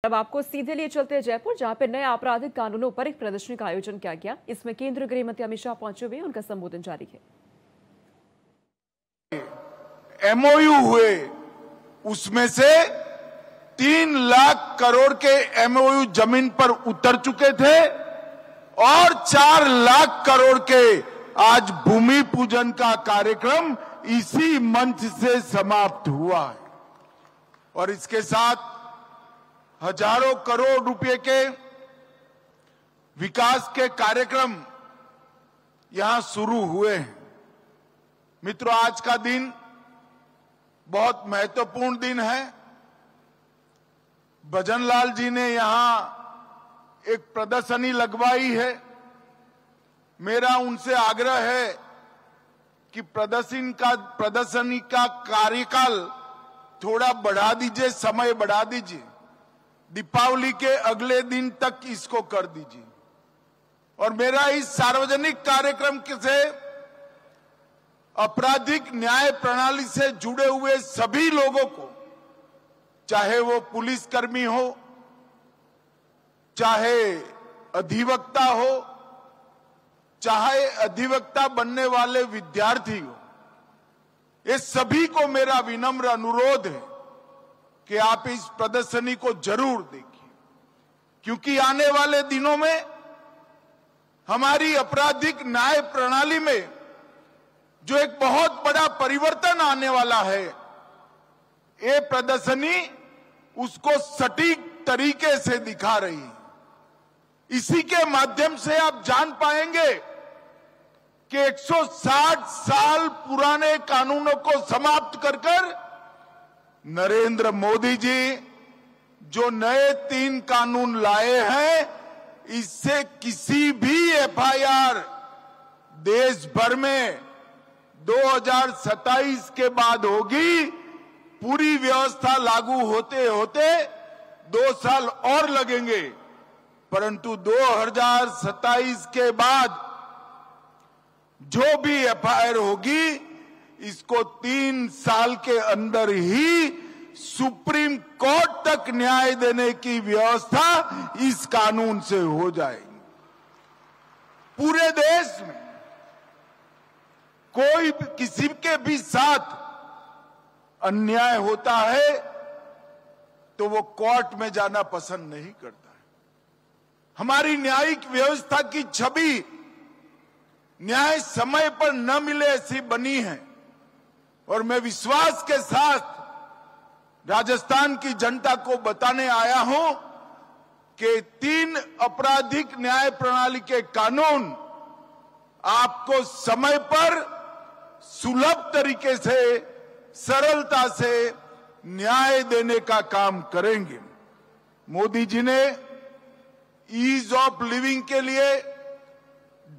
अब आपको सीधे लिए चलते हैं जयपुर, जहां पर नए आपराधिक कानूनों पर एक प्रदर्शनी का आयोजन किया गया। इसमें केंद्रीय गृह मंत्री अमित शाह पहुंचे हुए, उनका संबोधन जारी है। एमओयू हुए, उसमें से 3 लाख करोड़ के एमओयू जमीन पर उतर चुके थे और 4 लाख करोड़ के आज भूमि पूजन का कार्यक्रम इसी मंच से समाप्त हुआ है। और इसके साथ हजारों करोड़ रुपए के विकास के कार्यक्रम यहां शुरू हुए हैं। मित्रों, आज का दिन बहुत महत्वपूर्ण दिन है। भजनलाल जी ने यहां एक प्रदर्शनी लगवाई है। मेरा उनसे आग्रह है कि प्रदर्शनी का कार्यकाल थोड़ा बढ़ा दीजिए, समय बढ़ा दीजिए, दीपावली के अगले दिन तक इसको कर दीजिए। और मेरा इस सार्वजनिक कार्यक्रम से आपराधिक न्याय प्रणाली से जुड़े हुए सभी लोगों को, चाहे वो पुलिसकर्मी हो, चाहे अधिवक्ता हो, चाहे अधिवक्ता बनने वाले विद्यार्थी हो, ये सभी को मेरा विनम्र अनुरोध है कि आप इस प्रदर्शनी को जरूर देखिए, क्योंकि आने वाले दिनों में हमारी आपराधिक न्याय प्रणाली में जो एक बहुत बड़ा परिवर्तन आने वाला है, ये प्रदर्शनी उसको सटीक तरीके से दिखा रही है। इसी के माध्यम से आप जान पाएंगे कि 160 साल पुराने कानूनों को समाप्त कर नरेंद्र मोदी जी जो नए 3 कानून लाए हैं, इससे किसी भी एफआईआर देश भर में 2027 के बाद होगी। पूरी व्यवस्था लागू होते होते 2 साल और लगेंगे, परंतु 2027 के बाद जो भी एफआईआर होगी, इसको 3 साल के अंदर ही सुप्रीम कोर्ट तक न्याय देने की व्यवस्था इस कानून से हो जाएगी। पूरे देश में कोई किसी के भी साथ अन्याय होता है तो वो कोर्ट में जाना पसंद नहीं करता है। हमारी न्यायिक व्यवस्था की छवि न्याय समय पर न मिले ऐसी बनी है। और मैं विश्वास के साथ राजस्थान की जनता को बताने आया हूं कि 3 आपराधिक न्याय प्रणाली के कानून आपको समय पर सुलभ तरीके से, सरलता से न्याय देने का काम करेंगे। मोदी जी ने ईज ऑफ लिविंग के लिए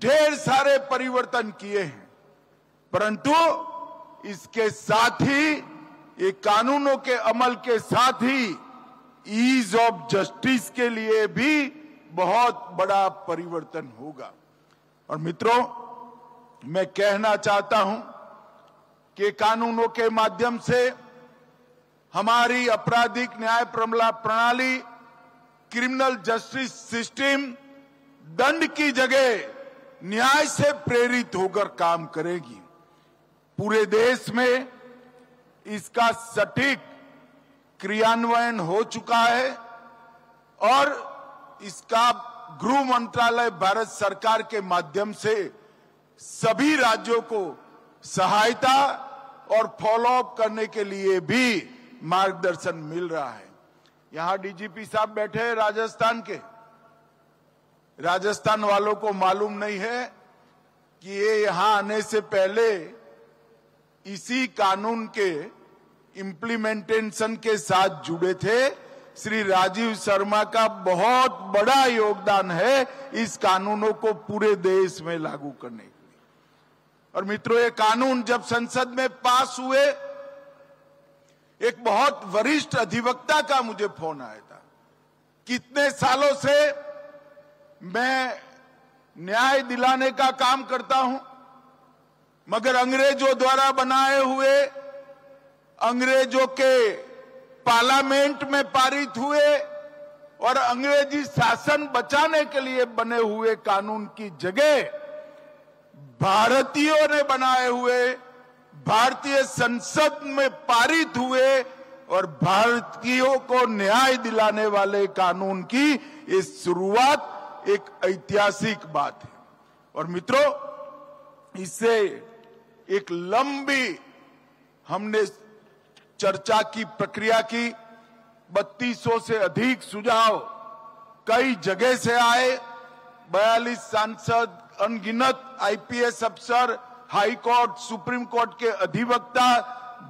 ढेर सारे परिवर्तन किए हैं, परंतु इसके साथ ही, ये कानूनों के अमल के साथ ही ईज ऑफ जस्टिस के लिए भी बहुत बड़ा परिवर्तन होगा। और मित्रों, मैं कहना चाहता हूं कि कानूनों के माध्यम से हमारी आपराधिक न्याय प्रणाली, क्रिमिनल जस्टिस सिस्टम दंड की जगह न्याय से प्रेरित होकर काम करेगी। पूरे देश में इसका सटीक क्रियान्वयन हो चुका है और इसका गृह मंत्रालय भारत सरकार के माध्यम से सभी राज्यों को सहायता और फॉलोअप करने के लिए भी मार्गदर्शन मिल रहा है। यहां डीजीपी साहब बैठे हैं राजस्थान के। राजस्थान वालों को मालूम नहीं है कि ये यहां आने से पहले इसी कानून के इम्प्लीमेंटेशन के साथ जुड़े थे। श्री राजीव शर्मा का बहुत बड़ा योगदान है इस कानूनों को पूरे देश में लागू करने के लिए। और मित्रों, ये कानून जब संसद में पास हुए, एक बहुत वरिष्ठ अधिवक्ता का मुझे फोन आया था। कितने सालों से मैं न्याय दिलाने का काम करता हूं, मगर अंग्रेजों द्वारा बनाए हुए, अंग्रेजों के पार्लियामेंट में पारित हुए और अंग्रेजी शासन बचाने के लिए बने हुए कानून की जगह भारतीयों ने बनाए हुए, भारतीय संसद में पारित हुए और भारतीयों को न्याय दिलाने वाले कानून की ये शुरुआत एक ऐतिहासिक बात है। और मित्रों, इससे एक लंबी हमने चर्चा की प्रक्रिया की, 3200 से अधिक सुझाव कई जगह से आए, 42 सांसद, अनगिनत आईपीएस अफसर, हाई कोर्ट, सुप्रीम कोर्ट के अधिवक्ता,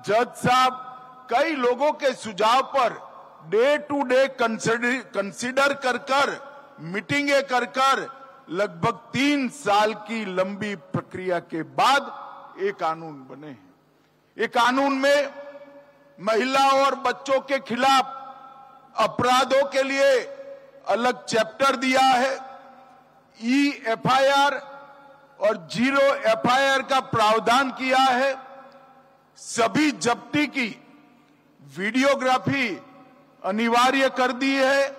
जज साहब, कई लोगों के सुझाव per day to day consider कर मीटिंगें कर लगभग 3 साल की लंबी प्रक्रिया के बाद ये कानून बने हैं। ये कानून में महिला और बच्चों के खिलाफ अपराधों के लिए अलग चैप्टर दिया है, EFIR और 0 FIR का प्रावधान किया है, सभी जब्ती की वीडियोग्राफी अनिवार्य कर दी है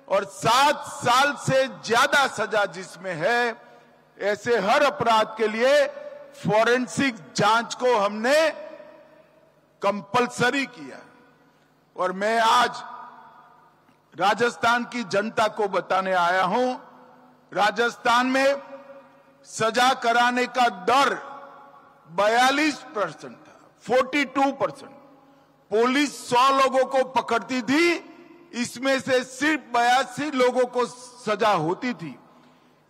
और 7 साल से ज्यादा सजा जिसमें है, ऐसे हर अपराध के लिए फॉरेंसिक जांच को हमने कंपलसरी किया। और मैं आज राजस्थान की जनता को बताने आया हूं, राजस्थान में सजा कराने का दर 42% था, 42%। पुलिस 100 लोगों को पकड़ती थी, इसमें से सिर्फ 82 लोगों को सजा होती थी।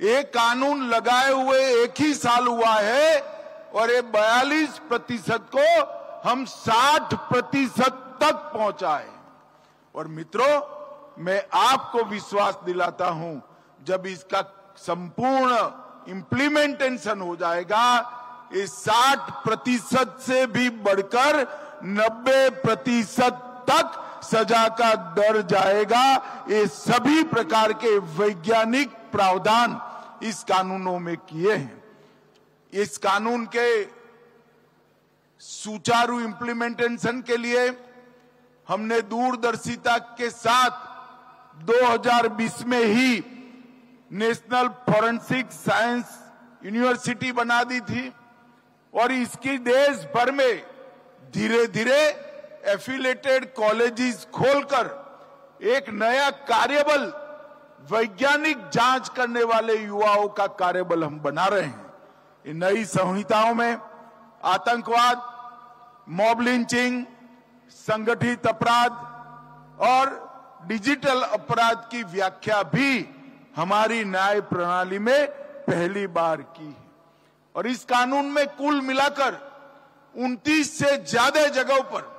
ये कानून लगाए हुए 1 ही साल हुआ है और ये 42% को हम 60% तक पहुंचाए। और मित्रों, मैं आपको विश्वास दिलाता हूं, जब इसका संपूर्ण इंप्लीमेंटेशन हो जाएगा, ये 60% से भी बढ़कर 90% तक सजा का दर जाएगा। ये सभी प्रकार के वैज्ञानिक प्रावधान इस कानूनों में किए हैं। इस कानून के सुचारू इंप्लीमेंटेशन के लिए हमने दूरदर्शिता के साथ 2020 में ही नेशनल फॉरेंसिक साइंस यूनिवर्सिटी बना दी थी और इसकी देश भर में धीरे धीरे एफिलेटेड कॉलेजेस खोलकर एक नया कार्यबल, वैज्ञानिक जांच करने वाले युवाओं का कार्यबल हम बना रहे हैं। इन नई संहिताओं में आतंकवाद, मॉब लिंचिंग, संगठित अपराध और डिजिटल अपराध की व्याख्या भी हमारी न्याय प्रणाली में पहली बार की है। और इस कानून में कुल मिलाकर 29 से ज्यादा जगहों पर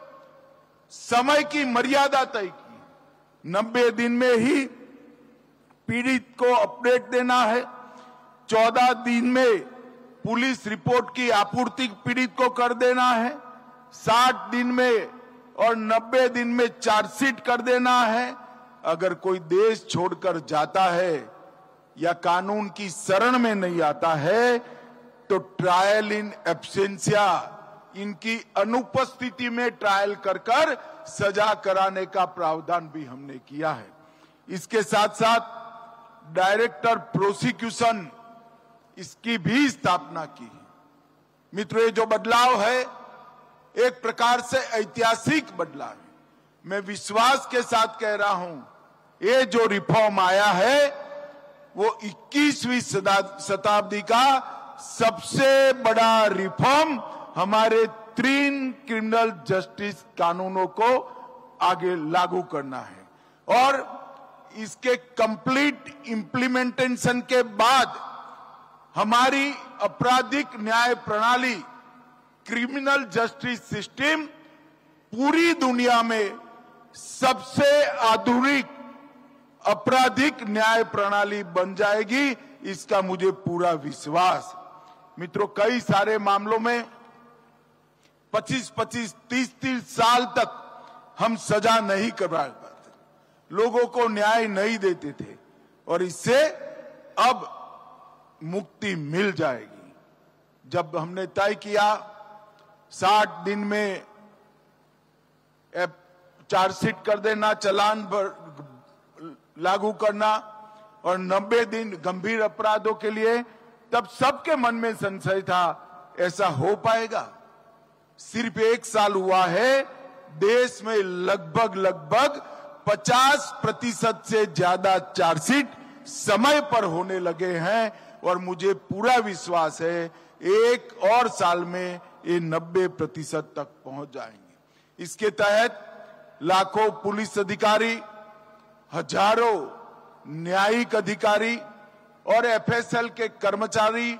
समय की मर्यादा तय की। 90 दिन में ही पीड़ित को अपडेट देना है, 14 दिन में पुलिस रिपोर्ट की आपूर्ति पीड़ित को कर देना है, 60 दिन में और 90 दिन में चार्जशीट कर देना है। अगर कोई देश छोड़कर जाता है या कानून की शरण में नहीं आता है तो ट्रायल इन एब्सेंशिया, इनकी अनुपस्थिति में ट्रायल कर सजा कराने का प्रावधान भी हमने किया है। इसके साथ साथ डायरेक्टर प्रोसिक्यूशन, इसकी भी स्थापना की है। मित्रों, ये जो बदलाव है एक प्रकार से ऐतिहासिक बदलाव है। मैं विश्वास के साथ कह रहा हूं, ये जो रिफॉर्म आया है वो 21वीं शताब्दी का सबसे बड़ा रिफॉर्म हमारे 3 क्रिमिनल जस्टिस कानूनों को आगे लागू करना है। और इसके कंप्लीट इंप्लीमेंटेशन के बाद हमारी आपराधिक न्याय प्रणाली, क्रिमिनल जस्टिस सिस्टम पूरी दुनिया में सबसे आधुनिक आपराधिक न्याय प्रणाली बन जाएगी, इसका मुझे पूरा विश्वास। मित्रों, कई सारे मामलों में 25-25, 30-30 साल तक हम सजा नहीं करवा पाते, लोगों को न्याय नहीं देते थे और इससे अब मुक्ति मिल जाएगी। जब हमने तय किया 60 दिन में चार्जशीट कर देना, चालान लागू करना और 90 दिन गंभीर अपराधों के लिए, तब सबके मन में संशय था ऐसा हो पाएगा। सिर्फ 1 साल हुआ है, देश में लगभग 50% से ज्यादा चार्जशीट समय पर होने लगे हैं और मुझे पूरा विश्वास है 1 और साल में ये 90% तक पहुंच जाएंगे। इसके तहत लाखों पुलिस अधिकारी, हजारों न्यायिक अधिकारी और एफएसएल के कर्मचारी,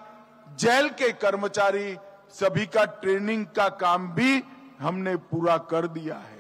जेल के कर्मचारी, सभी का ट्रेनिंग का काम भी हमने पूरा कर दिया है।